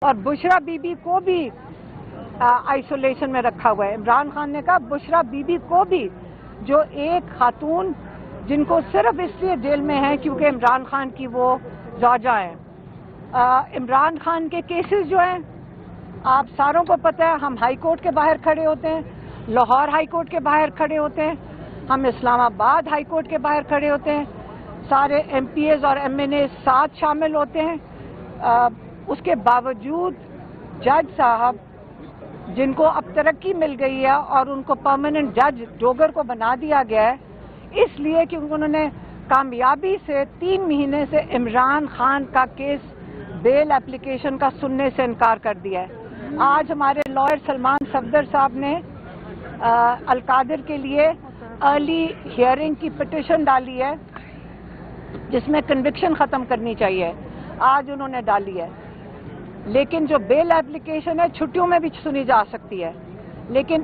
اور بشرا be be کو بھی آئسولیشن میں رکھا ہوا ہے. عمران خان نے کہا بشرا بی بی کو بھی، جو ایک خاتون جن کو صرف اس لیے جیل میں ہیں کیونکہ عمران خان کی وہ زوجہ ہیں. عمران خان کے کیسز جو ہیں آپ ساروں کو پتہ ہے، ہم ہائی کورٹ کے باہر کھڑے ہوتے ہیں، لاہور ہائی کورٹ کے باہر کھڑے ہوتے ہیں، ہم اسلام آباد ہائی کورٹ کے باہر کھڑے ہوتے ہیں، سارے ایم پی ایز اور ایم این اے ساتھ شامل ہوتے ہیں. اس کے باوجود جج صاحب جن کو اب ترقی مل گئی ہے اور ان کو پرماننٹ جج ڈوگر کو بنا دیا گیا ہے اس لیے کہ انہوں نے کامیابی سے 3 مہینے سے عمران خان کا کیس بیل اپلیکیشن کا سننے سے انکار کر دیا ہے. آج ہمارے لائر سلمان صفدر صاحب نے القادر کے لیے ارلی ہیئرنگ کی پٹیشن ڈالی ہے جس میں کنوکشن ختم کرنی چاہیے. آج انہوں نے ڈالی ہے، لیکن جو بیل اپلیکیشن ہے چھٹیوں میں بھی سنی جا سکتی ہے. لیکن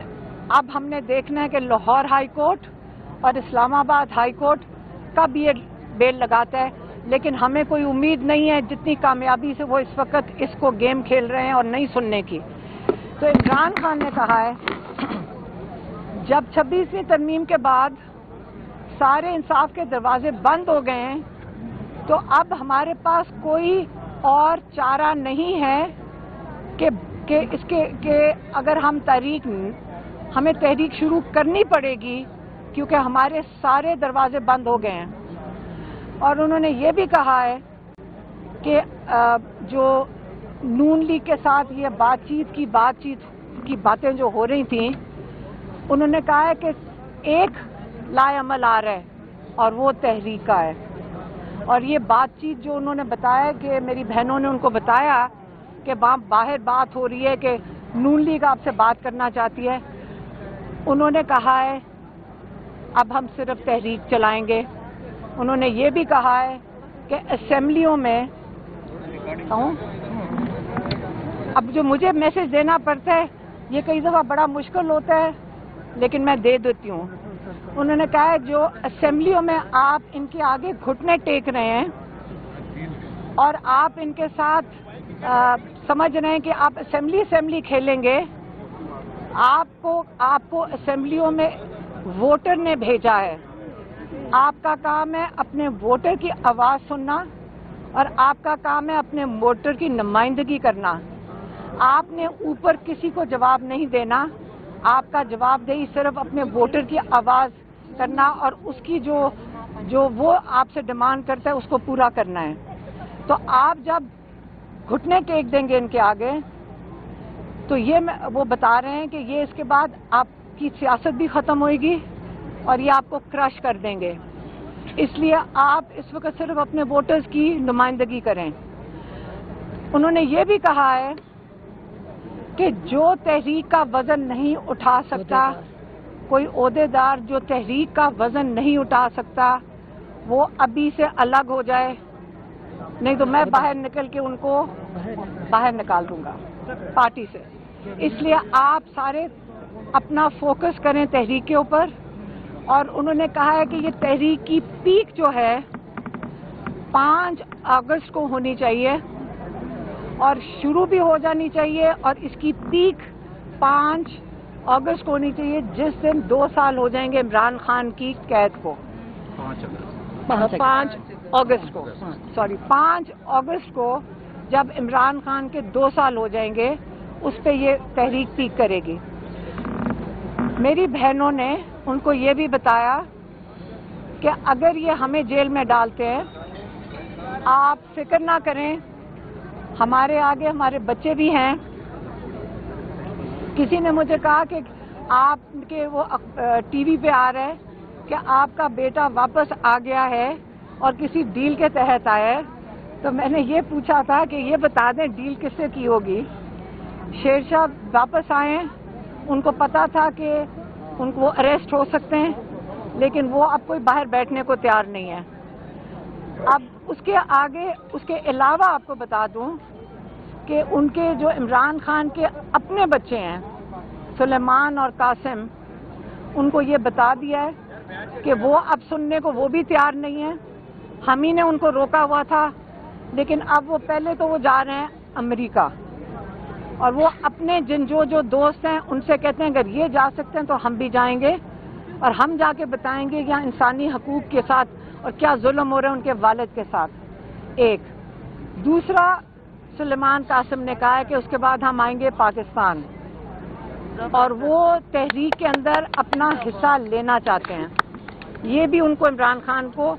اب ہم نے دیکھنا ہے کہ لاہور ہائی کورٹ اور اسلام آباد ہائی کورٹ کب یہ بیل لگاتا ہے، لیکن ہمیں کوئی امید نہیں ہے جتنی کامیابی سے وہ اس وقت اس کو گیم کھیل رہے ہیں اور نہیں سننے کی. تو عمران خان نے کہا ہے جب 26ویں ترمیم کے بعد سارے انصاف کے دروازے بند ہو گئے ہیں تو اب ہمارے پاس کوئی اور چارہ نہیں ہے کہ اگر ہمیں تحریک شروع کرنی پڑے گی کیونکہ ہمارے سارے دروازے بند ہو گئے ہیں. اور انہوں نے یہ بھی کہا ہے کہ جو نون لیگ کے ساتھ یہ بات چیت کی باتیں جو ہو رہی تھیں انہوں نے کہا ہے کہ ایک لائے عمل آ رہا ہے اور وہ تحریک کا ہے. اور یہ بات چیت جو انہوں نے بتایا کہ میری بہنوں نے ان کو بتایا کہ باہر بات ہو رہی ہے کہ نون لیگ آپ سے بات کرنا چاہتی ہے، انہوں نے کہا ہے اب ہم صرف تحریک چلائیں گے. انہوں نے یہ بھی کہا ہے کہ اسمبلیوں میں اب جو مجھے میسج دینا پڑتا ہے یہ کئی دفعہ بڑا مشکل ہوتا ہے لیکن میں دے دیتی ہوں. انہوں نے کہا ہے جو اسمبلیوں میں آپ ان کے آگے گھٹنے ٹیک رہے ہیں اور آپ ان کے ساتھ سمجھ رہے ہیں کہ آپ اسمبلی کھیلیں گے، آپ کو اسمبلیوں میں ووٹر نے بھیجا ہے. آپ کا کام ہے اپنے ووٹر کی آواز سننا اور آپ کا کام ہے اپنے ووٹر کی نمائندگی کرنا. آپ نے اوپر کسی کو جواب نہیں دینا، آپ کا جواب دہی صرف اپنے ووٹر کی آواز کرنا اور اس کی جو وہ آپ سے ڈیمانڈ کرتا ہے اس کو پورا کرنا ہے. تو آپ جب گھٹنے ٹیک دیں گے ان کے آگے تو وہ بتا رہے ہیں کہ یہ اس کے بعد آپ کی سیاست بھی ختم ہوئے گی اور یہ آپ کو کرش کر دیں گے. اس لیے آپ اس وقت صرف اپنے ووٹرز کی نمائندگی کریں. انہوں نے یہ بھی کہا ہے کہ جو تحریک کا وزن نہیں اٹھا سکتا، کوئی عہدیدار جو تحریک کا وزن نہیں اٹھا سکتا وہ ابھی سے الگ ہو جائے، نہیں تو میں باہر نکل کے ان کو باہر نکال دوں گا پارٹی سے. اس لیے آپ سارے اپنا فوکس کریں تحریک کے اوپر. اور انہوں نے کہا ہے کہ یہ تحریک کی پیک جو ہے 5 اگست کو ہونی چاہیے اور شروع بھی ہو جانی چاہیے، اور اس کی پیک 5 اگست کو ہونی چاہیے جس دن 2 سال ہو جائیں گے عمران خان کی قید کو. 5 اگست کو جب عمران خان کے 2 سال ہو جائیں گے اس پہ یہ تحریک پیک کرے گی. میری بہنوں نے ان کو یہ بھی بتایا کہ اگر یہ ہمیں جیل میں ڈالتے ہیں آپ فکر نہ کریں، ہمارے آگے ہمارے بچے بھی ہیں. کسی نے مجھے کہا کہ آپ کے وہ ٹی وی پہ آ رہا ہے کہ آپ کا بیٹا واپس آ گیا ہے اور کسی ڈیل کے تحت آیا ہے. تو میں نے یہ پوچھا تھا کہ یہ بتا دیں ڈیل کس سے کی ہوگی. شیر شاہ واپس آئے، ان کو پتا تھا کہ ان کو اریسٹ ہو سکتے ہیں لیکن وہ اب کوئی باہر بیٹھنے کو تیار نہیں ہے. اب اس کے آگے اس کے علاوہ آپ کو بتا دوں کہ ان کے جو عمران خان کے اپنے بچے ہیں سلیمان اور قاسم، ان کو یہ بتا دیا ہے کہ وہ اب سننے کو وہ بھی تیار نہیں ہیں. ہم ہی نے ان کو روکا ہوا تھا لیکن اب وہ پہلے تو وہ جا رہے ہیں امریکہ اور وہ اپنے جو دوست ہیں ان سے کہتے ہیں اگر یہ جا سکتے ہیں تو ہم بھی جائیں گے اور ہم جا کے بتائیں گے یہاں انسانی حقوق کے ساتھ اور کیا ظلم ہو رہا ہے ان کے والد کے ساتھ. ایک دوسرا سلیمان قاسم نے کہا ہے کہ اس کے بعد ہم آئیں گے پاکستان اور وہ تحریک کے اندر اپنا حصہ لینا چاہتے ہیں. یہ بھی ان کو عمران خان کو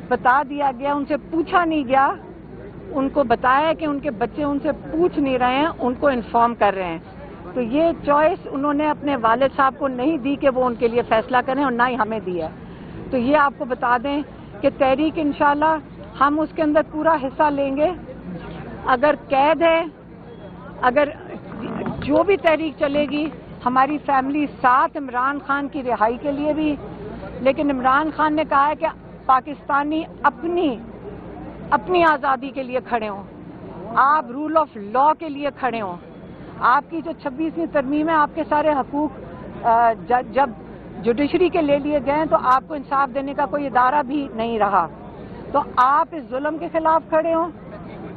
بتا دیا گیا, ان سے پوچھا نہیں گیا, ان کو بتایا کہ ان کے بچے ان سے پوچھ نہیں رہے ہیں, ان کو انفارم کر رہے ہیں. تو یہ چوائس انہوں نے اپنے والد صاحب کو نہیں دی کہ وہ ان کے لیے فیصلہ کریں اور نہ ہی ہمیں دی ہے. تو یہ آپ کو بتا دیں کہ تحریک انشاءاللہ ہم اس کے اندر پورا حصہ لیں گے. اگر قید ہے, اگر جو بھی تحریک چلے گی, ہماری فیملی ساتھ عمران خان کی رہائی کے لیے بھی. لیکن عمران خان نے کہا ہے کہ پاکستانی اپنی آزادی کے لیے کھڑے ہوں, آپ رول آف لا کے لیے کھڑے ہوں. آپ کی جو 26ویں ترمیم ہے, آپ کے سارے حقوق جب جوڈیشری کے لے لیے گئے تو آپ کو انصاف دینے کا کوئی ادارہ بھی نہیں رہا. تو آپ اس ظلم کے خلاف کھڑے ہوں,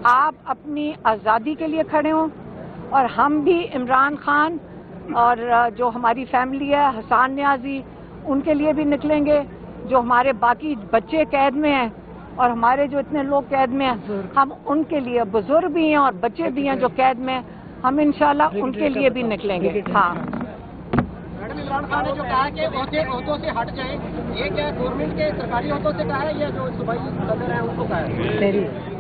آپ اپنی آزادی کے لیے کھڑے ہوں, اور ہم بھی عمران خان اور جو ہماری فیملی ہے, حسان نیازی, ان کے لیے بھی نکلیں گے. جو ہمارے باقی بچے قید میں ہیں اور ہمارے جو اتنے لوگ قید میں ہیں, ہم ان کے لیے, بزرگ بھی ہیں اور بچے بھی ہیں جو قید میں ہیں, ہم انشاءاللہ ان کے لیے بھی نکلیں گے. ہاں, میڈم عمران خان نے جو کہا کہ عہدوں سے ہٹ جائیں, یہ کیا گورنمنٹ کے سرکاری عہدوں سے کہا ہے یا جو صوبائی صدر ہیں ان کو کہا ہے؟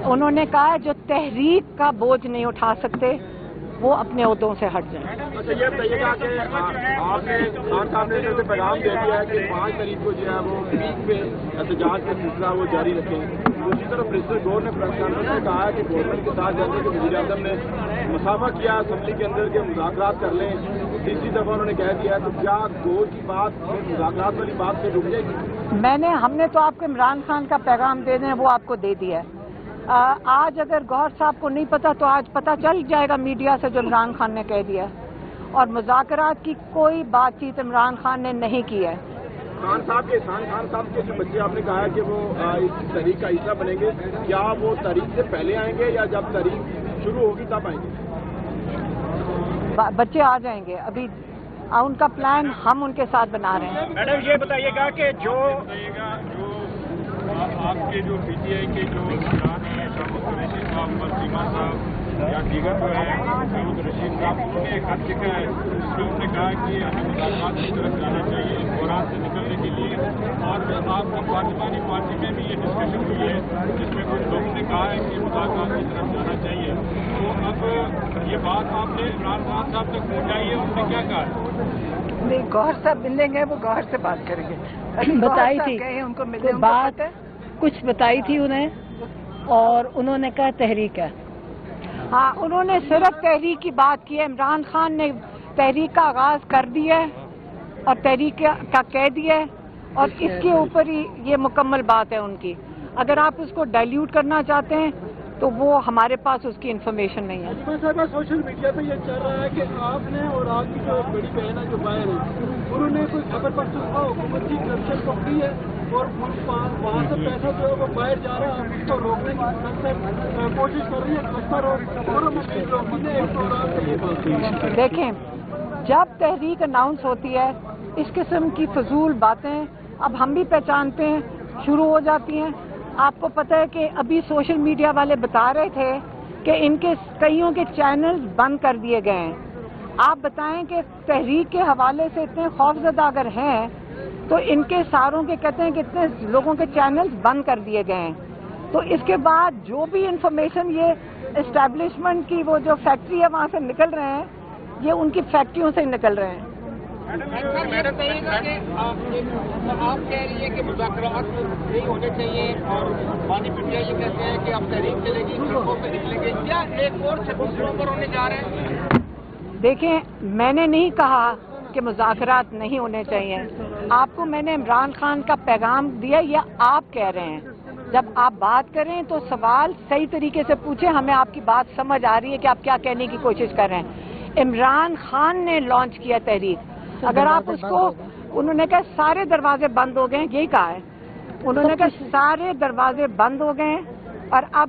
انہوں نے کہا جو تحریک کا بوجھ نہیں اٹھا سکتے وہ اپنے عہدوں سے ہٹ جائیں. اچھا, یہ بتائیے گا کہ آپ نے خان صاحب نے جو پیغام دے دیا ہے کہ 5 تاریخ کو جو ہے وہ پیک پہ احتجاج کا سلسلہ وہ جاری رکھیں. دوسری طرف منسٹر گور نے پریس کانفرنس میں کہا ہے کہ گورنمنٹ کے ساتھ جیسے کہ وزیر اعظم نے مسافہ کیا اسمبلی کے اندر کے مذاکرات کر لیں, تیسری دفعہ انہوں نے کہہ دیا ہے. تو کیا گور کی بات مذاکرات والی بات سے رک جائے گی؟ ہم نے تو آپ کو عمران خان کا پیغام دے دیں وہ آپ کو دے دیا ہے. آج اگر گوہر صاحب کو نہیں پتا تو آج پتا چل جائے گا میڈیا سے جو عمران خان نے کہہ دیا ہے. اور مذاکرات کی کوئی بات چیت عمران خان نے نہیں کی ہے. خان صاحب کے جو بچے آپ نے کہا ہے کہ وہ اس تحریک کا حصہ بنیں گے, کیا وہ تحریک سے پہلے آئیں گے یا جب تحریک شروع ہوگی تب آئیں گے؟ بچے آ جائیں گے, ابھی ان کا پلان ہم ان کے ساتھ بنا رہے ہیں. میڈم یہ بتائیے گا کہ جو آپ کے جو پی ٹی آئی کے جو کسان ہیں, شاہد رشید صاحب, مرسیما صاحب یا دیگر جو ہے شاہد رشید صاحب, انہوں نے ایک خط لکھا ہے جس میں انہوں نے کہا کہ ہمیں مذاکرات کی طرف جانا چاہیے بحران سے نکلنے کے لیے. اور آپ کی پارلیمانی پارٹی میں بھی یہ ڈسکشن ہوئی ہے جس میں کچھ لوگوں نے کہا ہے کہ مذاکرات کی طرف جانا چاہیے. تو اب یہ بات آپ نے عمران خان صاحب تک پہنچائی ہے, انہوں نے کیا کہا ہے؟ نہیں, گوہر صاحب ملیں گے, وہ گوہر سے بات کریں گے. بتائی تھی ان کو ملے بات, کچھ بتائی تھی انہیں اور انہوں نے کہا تحریک ہے. ہاں, انہوں نے صرف تحریک کی بات کی ہے. عمران خان نے تحریک کا آغاز کر دیا ہے اور تحریک کا کہہ دیا ہے, اور اس کے اوپر ہی یہ مکمل بات ہے ان کی. اگر آپ اس کو ڈائلیوٹ کرنا چاہتے ہیں تو وہ ہمارے پاس اس کی انفارمیشن نہیں ہے. صاحب, سوشل میڈیا پہ یہ چل رہا ہے کہ آپ نے اور آپ کی جو بڑی بہن ہے جو باہر ہے, انہوں نے کوئی خبر پر سنکھا حکومت کی کرپشن کو کی ہے اور وہاں سے پیسہ جو ہے وہ باہر جا رہا ہے, اس کو روکنے کی کوشش کر رہی ہے. دیکھیں, جب تحریک اناؤنس ہوتی ہے اس قسم کی فضول باتیں اب ہم بھی پہچانتے ہیں شروع ہو جاتی ہیں. آپ کو پتہ ہے کہ ابھی سوشل میڈیا والے بتا رہے تھے کہ ان کے کئیوں کے چینلز بند کر دیے گئے ہیں. آپ بتائیں کہ تحریک کے حوالے سے اتنے خوفزدہ اگر ہیں تو ان کے ساروں کے کہتے ہیں کہ اتنے لوگوں کے چینلز بند کر دیے گئے ہیں. تو اس کے بعد جو بھی انفارمیشن یہ اسٹیبلشمنٹ کی وہ جو فیکٹری ہے وہاں سے نکل رہے ہیں, یہ ان کی فیکٹریوں سے نکل رہے ہیں. میڈم کہیے گا کہ آپ کہہ رہی ہے کہ مذاکرات نہیں ہونے چاہیے اور پانی پٹیا یہ کہتے ہیں کہ اب تحریک چلے گی, سڑکوں پہ نکلیں گے, کیا ایک اور 26 نومبر ہونے جا رہے ہیں؟ دیکھیں, میں نے نہیں کہا کہ مذاکرات نہیں ہونے چاہیے. آپ کو میں نے عمران خان کا پیغام دیا یا آپ کہہ رہے ہیں؟ جب آپ بات کریں تو سوال صحیح طریقے سے پوچھیں. ہمیں آپ کی بات سمجھ آ رہی ہے کہ آپ کیا کہنے کی کوشش کر رہے ہیں. عمران خان نے لانچ کیا تحریک. اگر آپ اس کو, انہوں نے کہا سارے دروازے بند ہو گئے, یہی کہا ہے انہوں نے, کہا سارے دروازے بند ہو گئے اور اب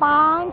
5